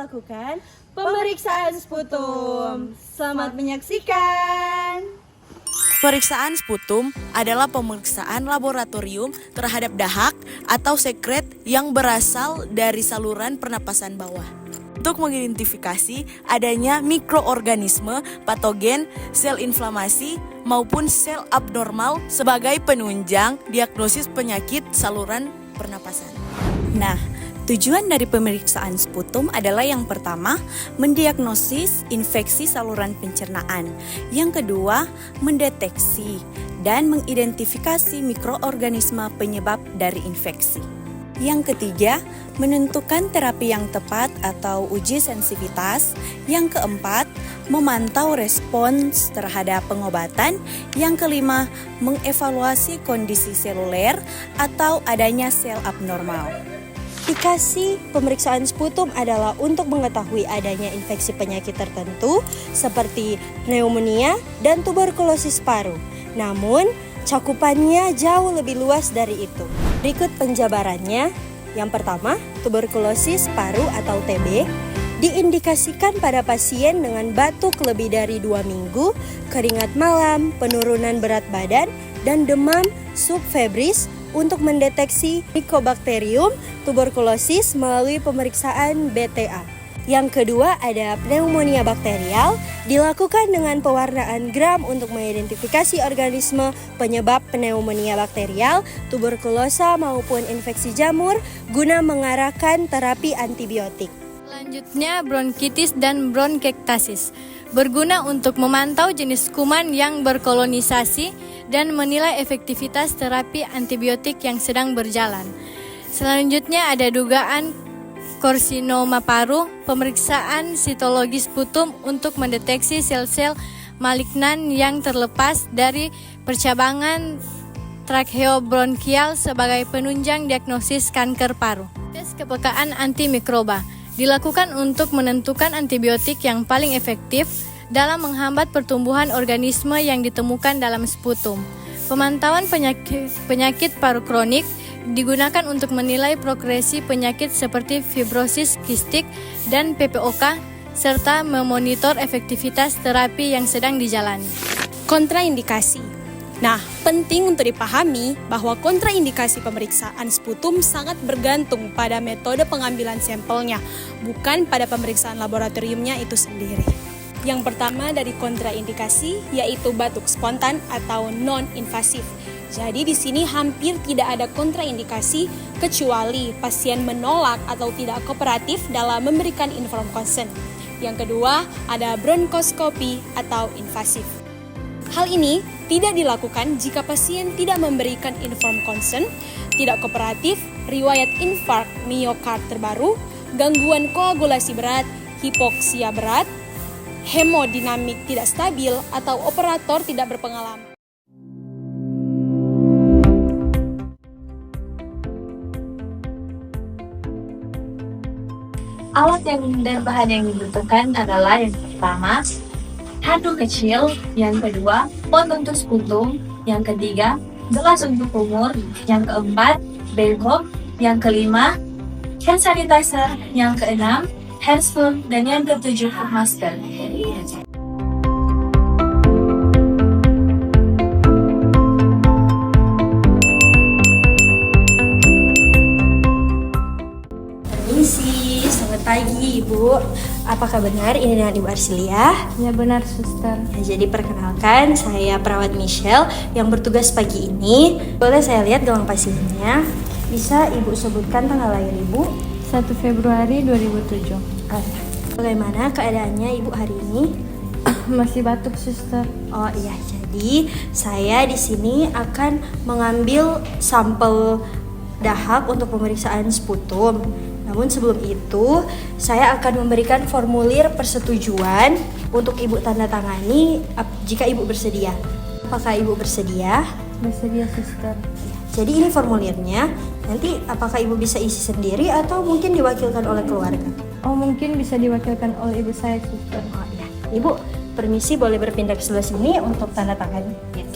melakukan pemeriksaan sputum. Selamat menyaksikan. Pemeriksaan sputum adalah pemeriksaan laboratorium terhadap dahak atau sekret yang berasal dari saluran pernapasan bawah untuk mengidentifikasi adanya mikroorganisme, patogen, sel inflamasi, maupun sel abnormal sebagai penunjang diagnosis penyakit saluran pernapasan. Nah, tujuan dari pemeriksaan sputum adalah yang pertama, mendiagnosis infeksi saluran pencernaan. Yang kedua, mendeteksi dan mengidentifikasi mikroorganisme penyebab dari infeksi. Yang ketiga, menentukan terapi yang tepat atau uji sensitivitas. Yang keempat, memantau respons terhadap pengobatan. Yang kelima, mengevaluasi kondisi seluler atau adanya sel abnormal. Indikasi pemeriksaan sputum adalah untuk mengetahui adanya infeksi penyakit tertentu seperti pneumonia dan tuberkulosis paru. Namun, cakupannya jauh lebih luas dari itu. Berikut penjabarannya. Yang pertama, tuberkulosis paru atau TB diindikasikan pada pasien dengan batuk lebih dari 2 minggu, keringat malam, penurunan berat badan, dan demam subfebris untuk mendeteksi Mycobacterium tuberculosis melalui pemeriksaan BTA. Yang kedua ada pneumonia bakterial, dilakukan dengan pewarnaan gram untuk mengidentifikasi organisme penyebab pneumonia bakterial, tuberkulosa maupun infeksi jamur guna mengarahkan terapi antibiotik. Selanjutnya bronkitis dan bronkektasis, berguna untuk memantau jenis kuman yang berkolonisasi dan menilai efektivitas terapi antibiotik yang sedang berjalan. Selanjutnya ada dugaan karsinoma paru, pemeriksaan sitologi sputum untuk mendeteksi sel-sel malignan yang terlepas dari percabangan tracheobronchial sebagai penunjang diagnosis kanker paru. Tes kepekaan antimikroba dilakukan untuk menentukan antibiotik yang paling efektif dalam menghambat pertumbuhan organisme yang ditemukan dalam sputum. Pemantauan penyakit paru kronik digunakan untuk menilai progresi penyakit seperti fibrosis kistik dan PPOK, serta memonitor efektivitas terapi yang sedang dijalani. Kontraindikasi. Nah, penting untuk dipahami bahwa kontraindikasi pemeriksaan sputum sangat bergantung pada metode pengambilan sampelnya, bukan pada pemeriksaan laboratoriumnya itu sendiri. Yang pertama dari kontraindikasi yaitu batuk spontan atau non-invasif. Jadi di sini hampir tidak ada kontraindikasi kecuali pasien menolak atau tidak kooperatif dalam memberikan informed consent. Yang kedua ada bronkoskopi atau invasif. Hal ini tidak dilakukan jika pasien tidak memberikan informed consent, tidak kooperatif, riwayat infark miokard terbaru, gangguan koagulasi berat, hipoksia berat, hemodinamik tidak stabil, atau operator tidak berpengalaman. Alat dan bahan yang dibutuhkan adalah yang pertama, handuk kecil, yang kedua, pot untuk sputum, yang ketiga, gelas untuk kumur, yang keempat, bengkok, yang kelima, hand sanitizer, yang keenam, handspoon, dan yang ketujuh, masker. Selamat pagi Ibu, apakah benar ini dengan Ibu Arsilia? Ya benar, suster. Jadi perkenalkan, saya perawat Michelle yang bertugas pagi ini. Boleh saya lihat gelang pasiennya? Bisa Ibu sebutkan tanggal lahir Ibu? 1 Februari 2007. Bagaimana keadaannya Ibu hari ini? Masih batuk, suster. Oh iya, jadi saya di sini akan mengambil sampel dahak untuk pemeriksaan sputum. Namun sebelum itu, saya akan memberikan formulir persetujuan untuk Ibu tanda tangani jika Ibu bersedia. Apakah Ibu bersedia? Bersedia, suster. Jadi ini formulirnya. Nanti apakah Ibu bisa isi sendiri atau mungkin diwakilkan oleh keluarga? Oh, mungkin bisa diwakilkan oleh ibu saya, suster. Oh iya. Ibu, permisi boleh berpindah ke sebelah sini untuk tanda tangan. Yes.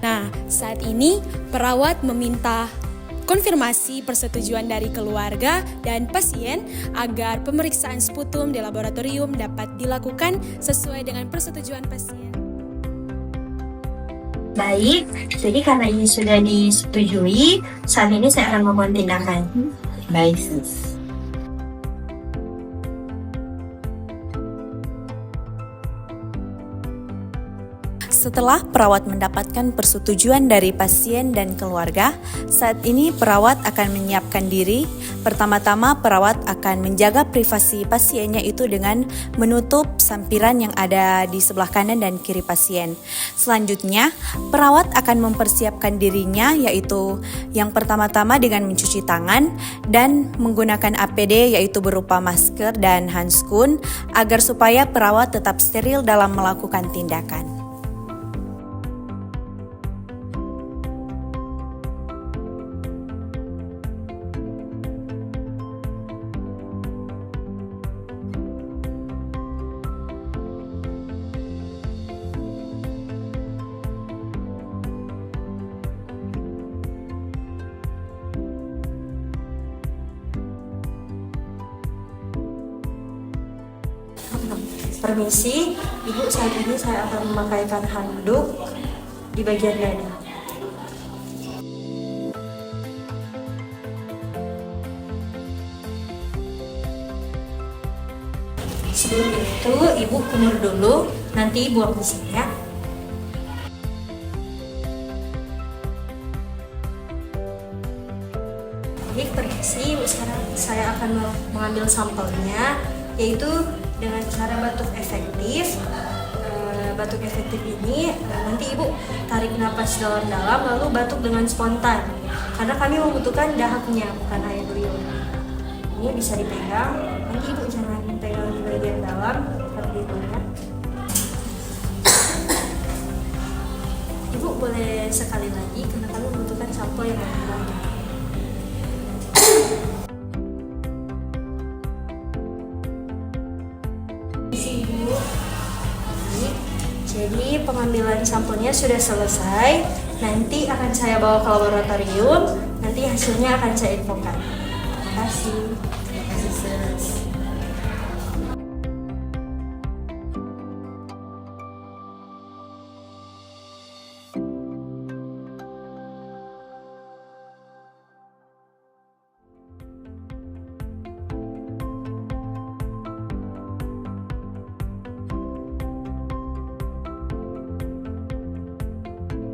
Nah, saat ini perawat meminta konfirmasi persetujuan dari keluarga dan pasien agar pemeriksaan sputum di laboratorium dapat dilakukan sesuai dengan persetujuan pasien. Baik, jadi karena ini sudah disetujui, saat ini saya akan memohon tindakan. Baik, sis. Setelah perawat mendapatkan persetujuan dari pasien dan keluarga, saat ini perawat akan menyiapkan diri. Pertama-tama perawat akan menjaga privasi pasiennya itu dengan menutup sampiran yang ada di sebelah kanan dan kiri pasien. Selanjutnya, perawat akan mempersiapkan dirinya yaitu yang pertama-tama dengan mencuci tangan dan menggunakan APD yaitu berupa masker dan handskun agar supaya perawat tetap steril dalam melakukan tindakan. Permisi, Ibu, saat ini saya akan memakaikan handuk di bagian dada. Sebelum itu, Ibu kumur dulu, nanti buang di sini ya. Baik, permisi, Ibu, sekarang saya akan mengambil sampelnya, yaitu dengan cara batuk efektif. Batuk efektif ini nanti Ibu tarik napas dalam-dalam lalu batuk dengan spontan, karena kami membutuhkan dahaknya bukan air liur. Ini bisa dipegang, nanti Ibu jangan pegang di bagian dalam seperti itu ya. Ibu boleh sekali lagi karena kami membutuhkan sampel yang lebih banyak. Jadi pengambilan sampelnya sudah selesai. Nanti akan saya bawa ke laboratorium. Nanti hasilnya akan saya infokan. Terima kasih. Terima kasih, sis.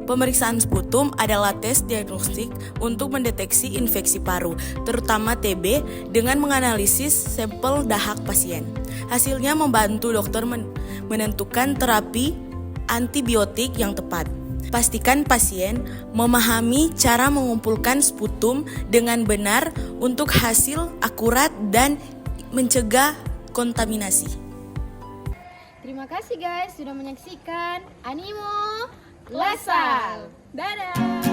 Pemeriksaan sputum adalah tes diagnostik untuk mendeteksi infeksi paru, terutama TB, dengan menganalisis sampel dahak pasien. Hasilnya membantu dokter menentukan terapi antibiotik yang tepat. Pastikan pasien memahami cara mengumpulkan sputum dengan benar untuk hasil akurat dan mencegah kontaminasi. Terima kasih guys sudah menyaksikan Animo Lasal. Dadah.